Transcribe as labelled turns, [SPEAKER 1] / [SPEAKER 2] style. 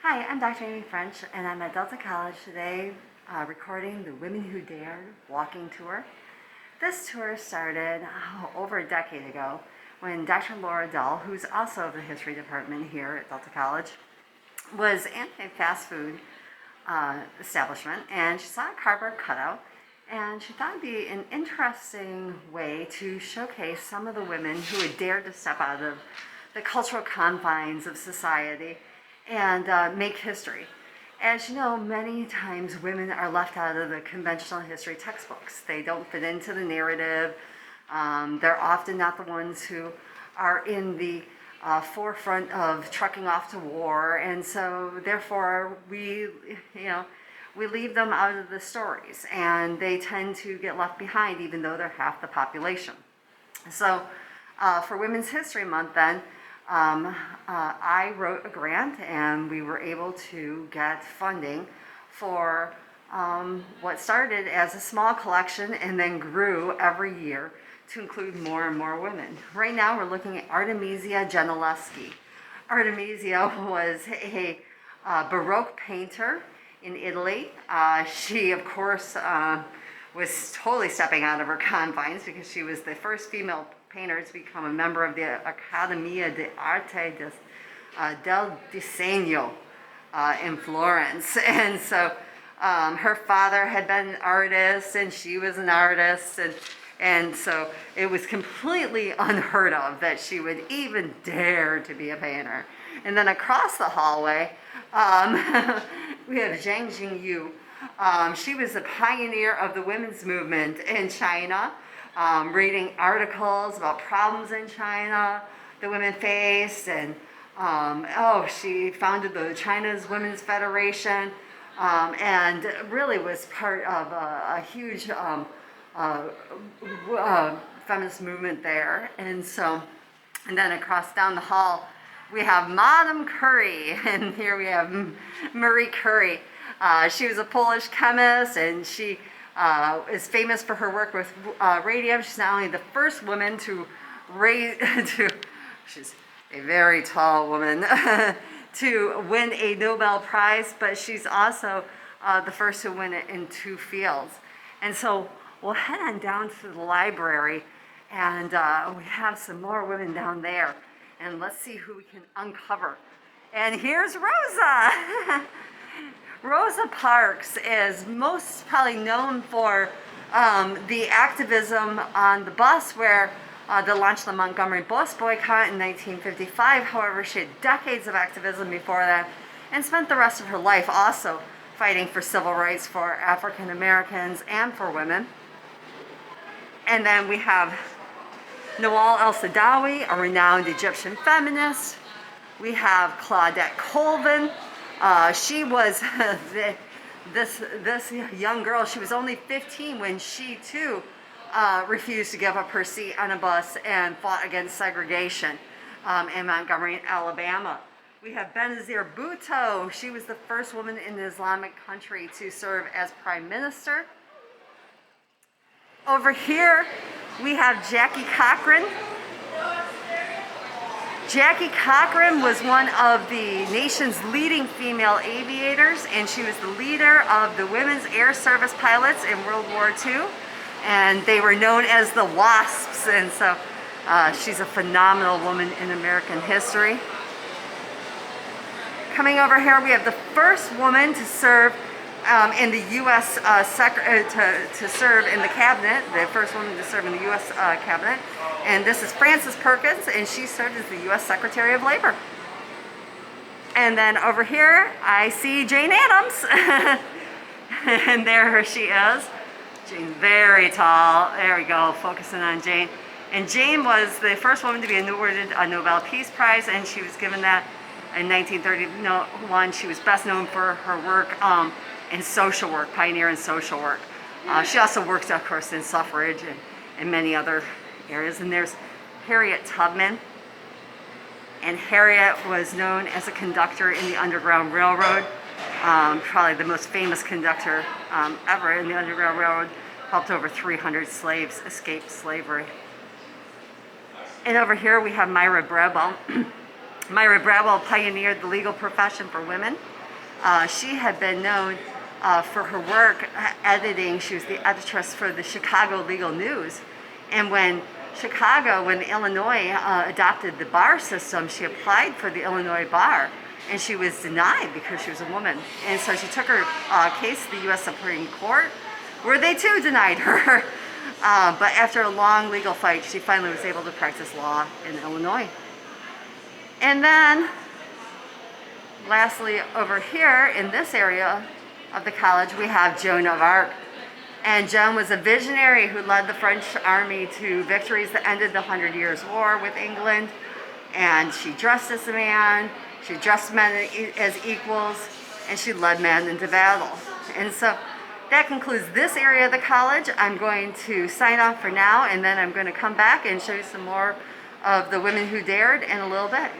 [SPEAKER 1] Hi, I'm Dr. Amy French, and I'm at Delta College today recording the Women Who Dared walking tour. This tour started over a decade ago when Dr. Laura Dull, who's also of the history department here at Delta College, was in a fast food establishment, and she saw a cardboard cutout, and she thought it'd be an interesting way to showcase some of the women who had dared to step out of the cultural confines of society and make history. As you know, many times women are left out of the conventional history textbooks. They don't fit into the narrative. They're often not the ones who are in the forefront of trucking off to war, and so therefore we leave them out of the stories, and they tend to get left behind even though they're half the population. So for Women's History Month then, I wrote a grant, and we were able to get funding for what started as a small collection and then grew every year to include more and more women. Right now we're looking at Artemesia Gentileschi. Artemisia was a Baroque painter in Italy. She, of course, was totally stepping out of her confines because she was the first female painter to become a member of the Accademia d'Arte del Disegno in Florence. And so her father had been an artist, and she was an artist, and so it was completely unheard of that she would even dare to be a painter. And then across the hallway, we have Xiang Jingyu. She was a pioneer of the women's movement in China, reading articles about problems in China that women faced, and she founded the China's Women's Federation, and really was part of a huge feminist movement there. And then across down the hall we have Madame Curie, and here we have Marie Curie. She was a Polish chemist, and she is famous for her work with radium. She's not only the first woman to she's a very tall woman, to win a Nobel Prize, but she's also the first to win it in 2 fields. And so we'll head on down to the library, and we have some more women down there, and let's see who we can uncover. And here's Rosa. Rosa Parks is most probably known for the activism on the bus where they launched the Montgomery bus boycott in 1955. However, she had decades of activism before that and spent the rest of her life also fighting for civil rights for African Americans and for women. And then we have Nawal el Saadawi, a renowned Egyptian feminist. We have Claudette Colvin. She was this young girl. She was only 15 when she too refused to give up her seat on a bus and fought against segregation in Montgomery, Alabama. We have Benzir Bhutto. She was the first woman in the Islamic country to serve as prime minister. Over here we have Jackie Cochran. Jackie Cochran was one of the nation's leading female aviators, and she was the leader of the Women's Air Service pilots in World War II, and they were known as the WASPs, and so she's a phenomenal woman in American history. Coming over here, we have the first woman to serve in the U.S. to serve in the cabinet, the first woman to serve in the U.S. cabinet, and this is Frances Perkins, and she served as the U.S. Secretary of Labor. And then over here, I see Jane Addams, and there she is. Jane's very tall. There we go, focusing on Jane. And Jane was the first woman to be awarded a Nobel Peace Prize, and she was given that in 1931. She was best known for her work in social work, pioneer in social work. She also worked, of course, in suffrage and many other areas. And there's Harriet Tubman. And Harriet was known as a conductor in the Underground Railroad, probably the most famous conductor ever in the Underground Railroad, helped over 300 slaves escape slavery. And over here we have Myra Brebel. Myra Bradwell pioneered the legal profession for women. She had been known for her work editing. She was the editress for the Chicago Legal News. And when Illinois adopted the bar system, she applied for the Illinois bar, and she was denied because she was a woman. And so she took her case to the U.S. Supreme Court, where they too denied her. But after a long legal fight, she finally was able to practice law in Illinois. And then, lastly, over here in this area of the college, we have Joan of Arc. And Joan was a visionary who led the French army to victories that ended the 100 Years' War with England. And she dressed as a man, she dressed men as equals, and she led men into battle. And so that concludes this area of the college. I'm going to sign off for now, and then I'm going to come back and show you some more of the women who dared in a little bit.